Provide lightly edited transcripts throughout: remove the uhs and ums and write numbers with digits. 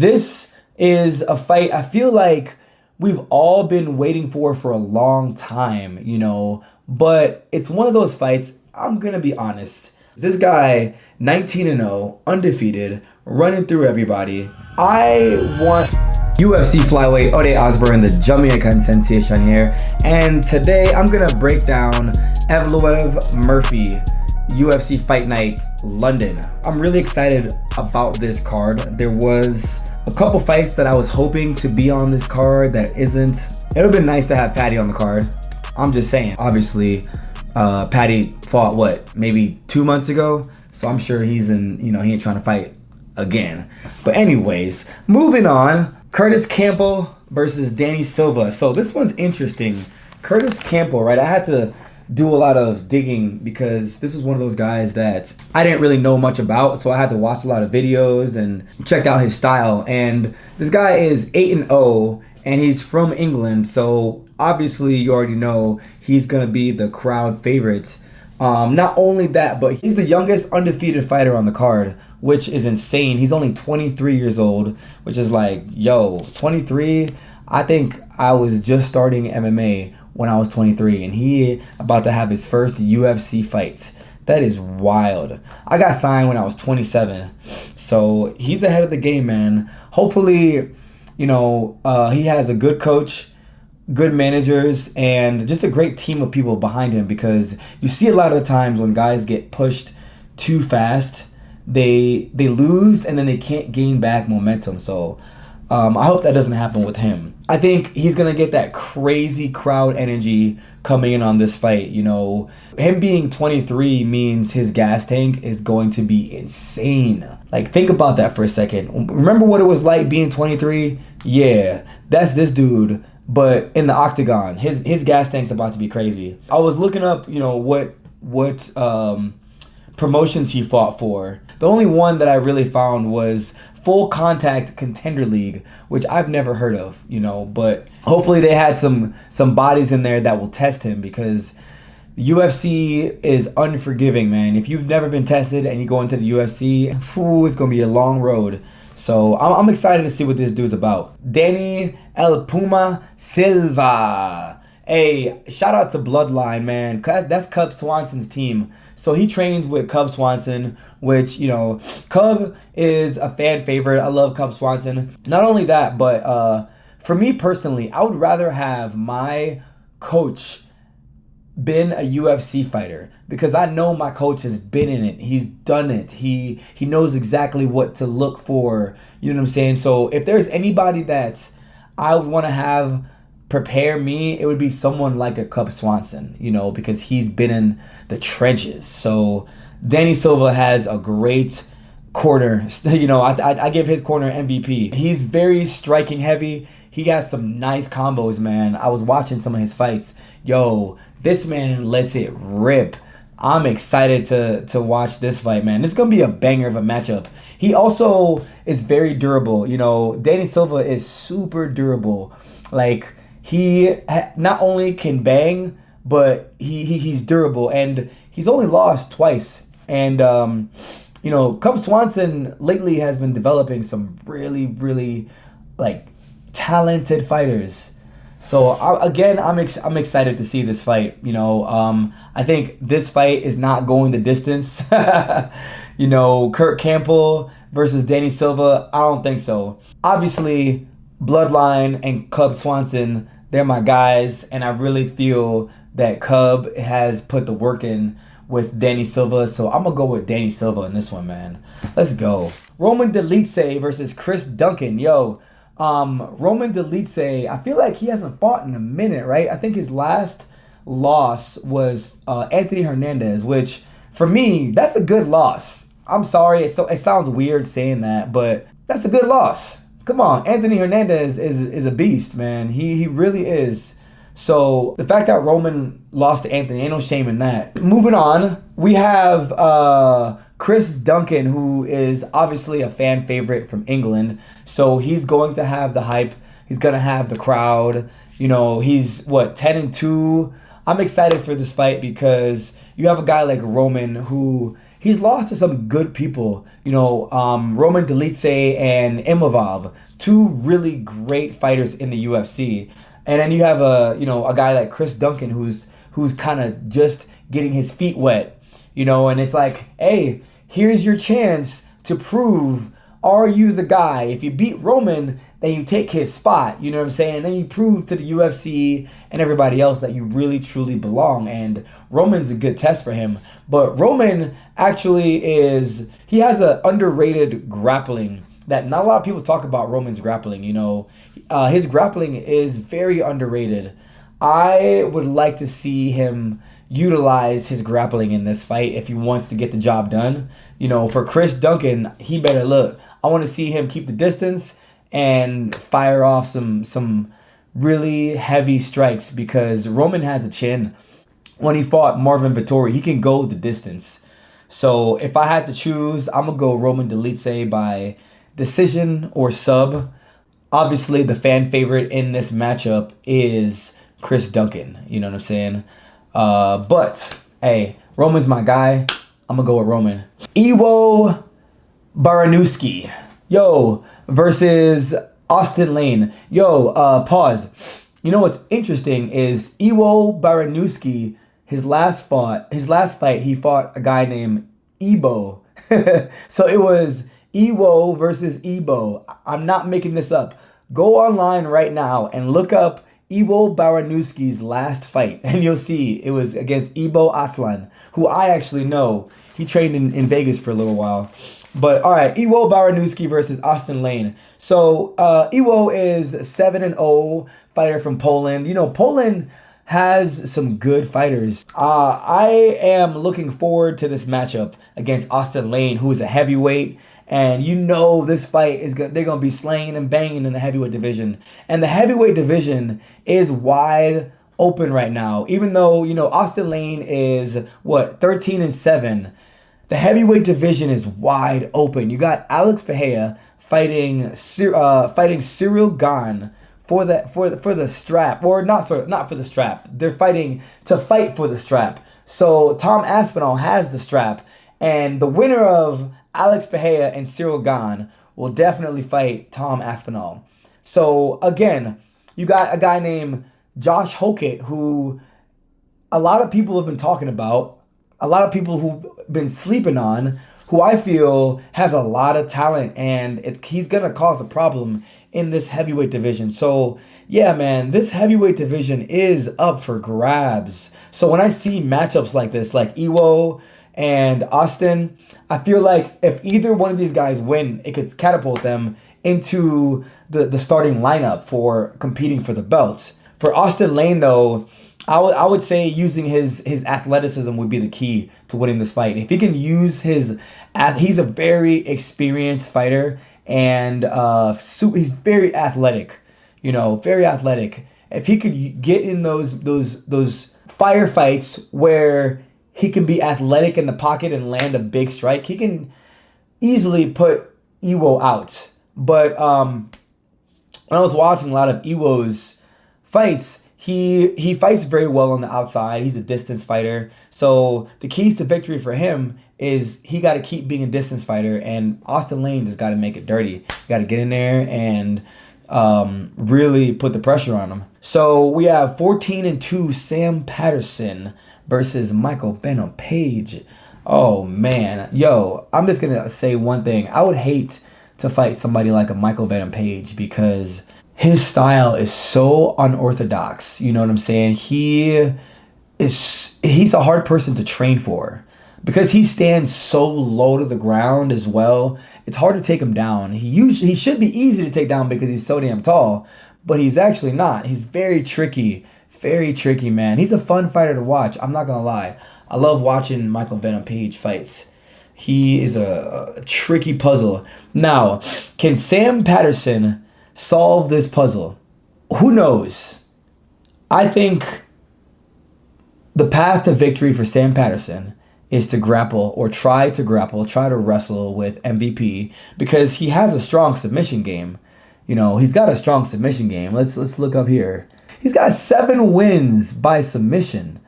This is a fight I feel like we've all been waiting for a long time, but it's one of those fights, I'm going to be honest. This guy, 19-0, undefeated, running through everybody. I want UFC flyweight Ode Osbourne, the Jamaican sensation here. And today I'm going to break down Evloev Murphy, UFC Fight Night, London. I'm really excited about this card. There was a couple fights that I was hoping to be on this card that isn't. It would have been nice to have Patty on the card. I'm just saying. Obviously, Patty fought, maybe 2 months ago? So I'm sure he's in, he ain't trying to fight again. But anyways, moving on. Curtis Campbell versus Danny Silva. So this one's interesting. Curtis Campbell, right? I had to do a lot of digging because this is one of those guys that I didn't really know much about, so I had to watch a lot of videos and check out his style. And this guy is 8-0 and he's from England, so obviously you already know he's gonna be the crowd favorite. Not only that, but he's the youngest undefeated fighter on the card, which is insane. He's only 23 years old, which is like, 23? I think I was just starting MMA when I was 23, and he about to have his first UFC fight. That is wild. I got signed when I was 27, so he's ahead of the game, man. Hopefully, he has a good coach, good managers, and just a great team of people behind him, because you see a lot of the times when guys get pushed too fast, they lose and then they can't gain back momentum. So I hope that doesn't happen with him. I think he's going to get that crazy crowd energy coming in on this fight. Him being 23 means his gas tank is going to be insane. Like, think about that for a second. Remember what it was like being 23? Yeah, that's this dude, but in the octagon. His gas tank's about to be crazy. I was looking up, what promotions he fought for. The only one that I really found was Full Contact Contender League, which I've never heard of, but hopefully they had some bodies in there that will test him, because UFC is unforgiving, man. If you've never been tested and you go into the UFC, it's going to be a long road. So I'm excited to see what this dude's about. Danny El Puma Silva. Hey, shout out to Bloodline, man. That's Cub Swanson's team. So he trains with Cub Swanson, which, Cub is a fan favorite. I love Cub Swanson. Not only that, but for me personally, I would rather have my coach been a UFC fighter, because I know my coach has been in it. He's done it. He knows exactly what to look for. You know what I'm saying? So if there's anybody that I would want to have prepare me, it would be someone like a Cub Swanson, because he's been in the trenches. So Danny Silva has a great corner. I give his corner MVP. He's very striking heavy. He has some nice combos, man. I was watching some of his fights. This man lets it rip. I'm excited to watch this fight, man. It's going to be a banger of a matchup. He also is very durable. Danny Silva is super durable. Like, he not only can bang, but he's durable, and he's only lost twice. And Cub Swanson lately has been developing some really, really talented fighters. So I'm excited to see this fight. I think this fight is not going the distance. Kurt Campbell versus Danny Silva, I don't think so. Obviously, Bloodline and Cub Swanson, they're my guys, and I really feel that Cub has put the work in with Danny Silva, so I'm gonna go with Danny Silva in this one, man. Let's go. Roman Dolidze versus Chris Duncan. Roman Dolidze, I feel like he hasn't fought in a minute, right? I think his last loss was Anthony Hernandez, which for me, that's a good loss. I'm sorry, it sounds weird saying that, but that's a good loss. Come on, Anthony Hernandez is a beast, man. He really is. So the fact that Roman lost to Anthony, ain't no shame in that. Moving on, we have Chris Duncan, who is obviously a fan favorite from England. So he's going to have the hype. He's going to have the crowd. He's 10-2. I'm excited for this fight because you have a guy like Roman who he's lost to some good people. Roman Dolidze and Evloev, two really great fighters in the UFC. And then you have a guy like Chris Duncan who's kind of just getting his feet wet, and it's like, hey, here's your chance to prove, are you the guy? If you beat Roman, then you take his spot, you know what I'm saying? Then you prove to the UFC and everybody else that you really truly belong. And Roman's a good test for him. But Roman actually he has an underrated grappling that not a lot of people talk about. Roman's grappling, his grappling is very underrated. I would like to see him utilize his grappling in this fight if he wants to get the job done. For Chris Duncan, he better look. I want to see him keep the distance and fire off some really heavy strikes, because Roman has a chin. When he fought Marvin Vettori, he can go the distance. So if I had to choose, I'm going to go Roman Dolidze by decision or sub. Obviously, the fan favorite in this matchup is Chris Duncan. You know what I'm saying? But, hey, Roman's my guy. I'm going to go with Roman. Iwo Baranowski, versus Austin Lane. Pause. What's interesting is Iwo Baranowski, his last fight, he fought a guy named Ebo. So it was Iwo versus Ebo. I'm not making this up. Go online right now and look up Iwo Baranowski's last fight, and you'll see it was against Ebo Aslan, who I actually know. He trained in Vegas for a little while. But all right, Iwo Baranowski versus Austin Lane. So Iwo is 7-0 fighter from Poland. Poland has some good fighters. I am looking forward to this matchup against Austin Lane, who is a heavyweight. And this fight they're gonna be slaying and banging in the heavyweight division. And the heavyweight division is wide open right now. Even though, Austin Lane is 13-7. The heavyweight division is wide open. You got Alex Pereira fighting Cyril Gane for the strap, or not for the strap. They're fighting to fight for the strap. So Tom Aspinall has the strap, and the winner of Alex Pereira and Cyril Gane will definitely fight Tom Aspinall. So again, you got a guy named Josh Hokett, who a lot of people have been talking about. A lot of people who've been sleeping on, who I feel has a lot of talent, and he's going to cause a problem in this heavyweight division. So, yeah, man, this heavyweight division is up for grabs. So when I see matchups like this, like Iwo and Austin, I feel like if either one of these guys win, it could catapult them into the starting lineup for competing for the belts. For Austin Lane, though, I would say using his athleticism would be the key to winning this fight. If he can use he's a very experienced fighter, and he's very athletic, very athletic. If he could get in those firefights where he can be athletic in the pocket and land a big strike, he can easily put Iwo out. But when I was watching a lot of Iwo's fights, he fights very well on the outside. He's a distance fighter. So the keys to victory for him is he got to keep being a distance fighter, and Austin Lane just got to make it dirty. You got to get in there and really put the pressure on him. So we have 14-2 Sam Patterson versus Michael Venom Page. Oh, man. I'm just going to say one thing. I would hate to fight somebody like a Michael Venom Page, because his style is so unorthodox. You know what I'm saying? He's a hard person to train for, because he stands so low to the ground as well. It's hard to take him down. He should be easy to take down because he's so damn tall, but he's actually not. He's very tricky, man. He's a fun fighter to watch. I'm not gonna lie. I love watching Michael Venom Page fights. He is a tricky puzzle. Now, can Sam Patterson solve this puzzle? Who knows? I think the path to victory for Sam Patterson is to try to wrestle with MVP, because he has a strong submission game. He's got a strong submission game. Let's look up here. He's got 7 wins by submission.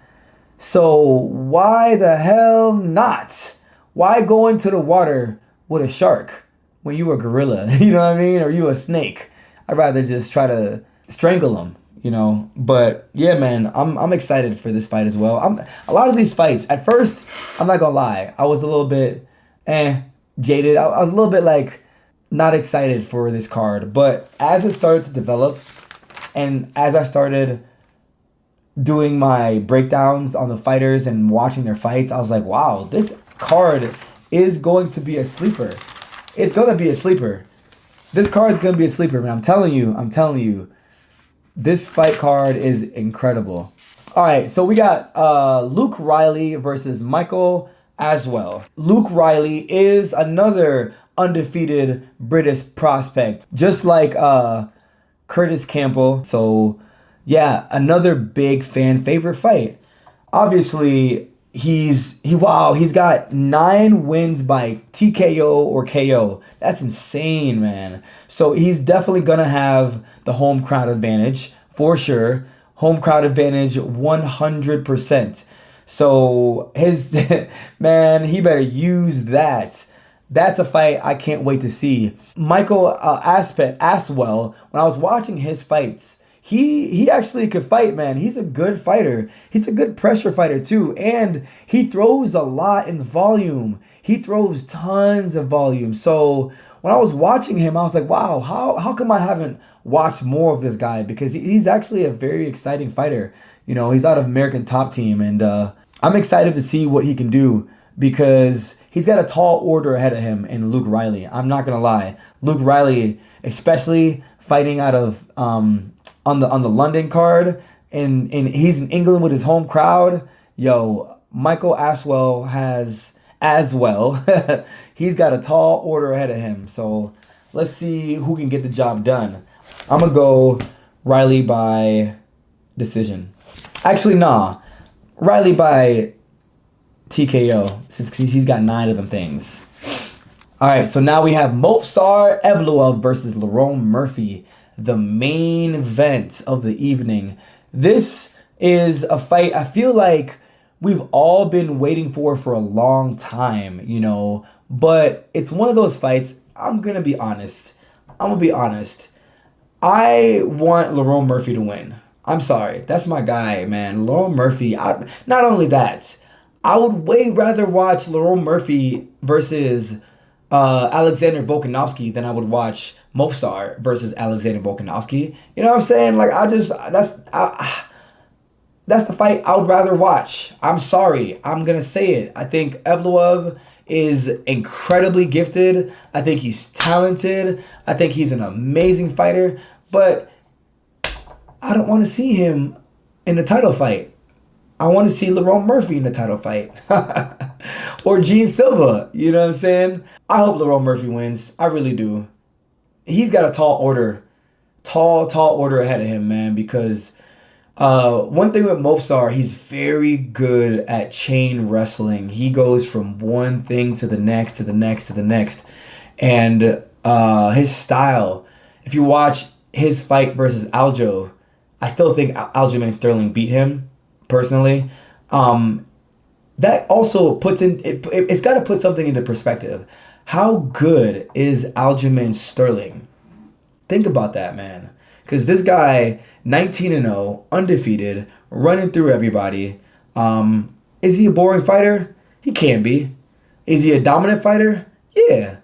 So why the hell not? Why go into the water with a shark when you a gorilla? You know what I mean? Or you a snake? I'd rather just try to strangle him, you know. But yeah, man, I'm excited for this fight as well. A lot of these fights. At first, I'm not gonna lie, I was a little bit jaded. I was a little bit like not excited for this card. But as it started to develop, and as I started doing my breakdowns on the fighters and watching their fights, I was like, wow, this card is going to be a sleeper. It's gonna be a sleeper. This card is gonna be a sleeper, man. I'm telling you, this fight card is incredible. All right, so we got Luke Riley versus Michael Aswell. Luke Riley is another undefeated British prospect, just like Curtis Campbell. So yeah, another big fan favorite fight. Obviously, he's got 9 wins by TKO or KO. That's insane, man. So he's definitely gonna have the home crowd advantage for sure. Home crowd advantage 100%. So his man, he better use that. That's a fight I can't wait to see. Michael Aswell, when I was watching his fights, he actually could fight, man. He's a good fighter. He's a good pressure fighter too. And he throws a lot in volume. He throws tons of volume. So when I was watching him, I was like, wow, how come I haven't watched more of this guy? Because he's actually a very exciting fighter. You know, he's out of American Top Team, and I'm excited to see what he can do because he's got a tall order ahead of him in Luke Riley. I'm not gonna lie. Luke Riley, especially fighting out of on the London card, and he's in England with his home crowd. Yo, Michael Aswell has as well. He's got a tall order ahead of him. So let's see who can get the job done. I'm gonna go Riley by decision. Actually, nah. Riley by TKO, since he's got 9 of them things. All right, so now we have Movsar Evloev versus Lerone Murphy, the main event of the evening. This is a fight I feel like we've all been waiting for a long time, you know, but it's one of those fights. I'm going to be honest. I want Lerone Murphy to win. I'm sorry. That's my guy, man. Lerone Murphy. Not only that, I would way rather watch Lerone Murphy versus Alexander Volkanovski than I would watch Movsar versus Alexander Volkanovski. You know what I'm saying? Like, that's the fight I would rather watch. I'm sorry. I'm going to say it. I think Evloev is incredibly gifted. I think he's talented. I think he's an amazing fighter. But I don't want to see him in the title fight. I want to see Lerone Murphy in the title fight. Or Gene Silva. You know what I'm saying? I hope Lerone Murphy wins. I really do. He's got a tall order ahead of him, man, because one thing with Movsar, he's very good at chain wrestling. He goes from one thing to the next, to the next, to the next. And his style, if you watch his fight versus Aljo, I still think Aljamain Sterling beat him, personally. That also puts it's got to put something into perspective. How good is Aljamain Sterling? Think about that, man. Because this guy, 19-0, undefeated, running through everybody. Is he a boring fighter? He can be. Is he a dominant fighter? Yeah.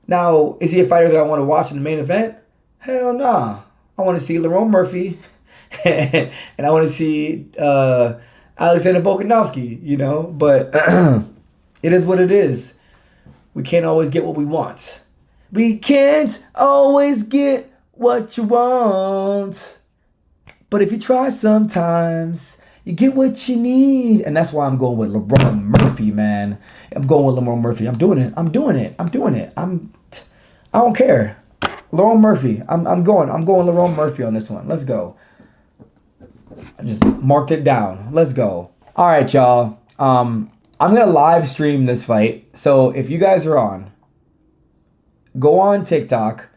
Now, is he a fighter that I want to watch in the main event? Hell nah. I want to see Lerone Murphy. And I want to see Alexander Volkanovski, you know. But it is what it is. We can't always get what we want. We can't always get what you want. But if you try sometimes, you get what you need. And that's why I'm going with Lerone Murphy, man. I'm going with Lerone Murphy. I'm doing it. I don't care. Lerone Murphy. I'm going Lerone Murphy on this one. Let's go. I just marked it down. Let's go. All right, y'all. I'm going to live stream this fight. So if you guys are on, go on TikTok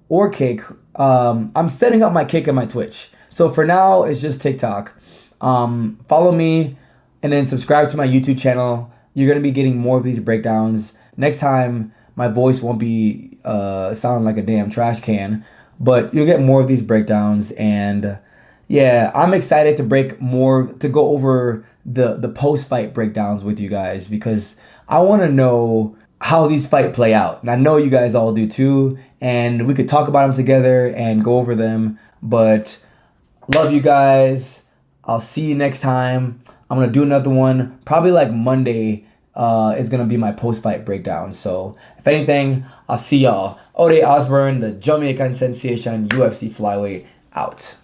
or Kick. I'm setting up my Kick and my Twitch. So for now, it's just TikTok. Follow me and then subscribe to my YouTube channel. you're gonna be getting more of these breakdowns. Next time, my voice won't be sounding like a damn trash can, but you'll get more of these breakdowns. And yeah, I'm excited to go over the post fight breakdowns with you guys, because I want to know how these fight play out, and I know you guys all do too. And we could talk about them together and go over them. But love you guys. I'll see you next time. I'm gonna do another one probably like Monday. Is gonna be my post fight breakdown. So if anything, I'll see y'all. Ode Osborne, the Jamaican sensation UFC flyweight, out.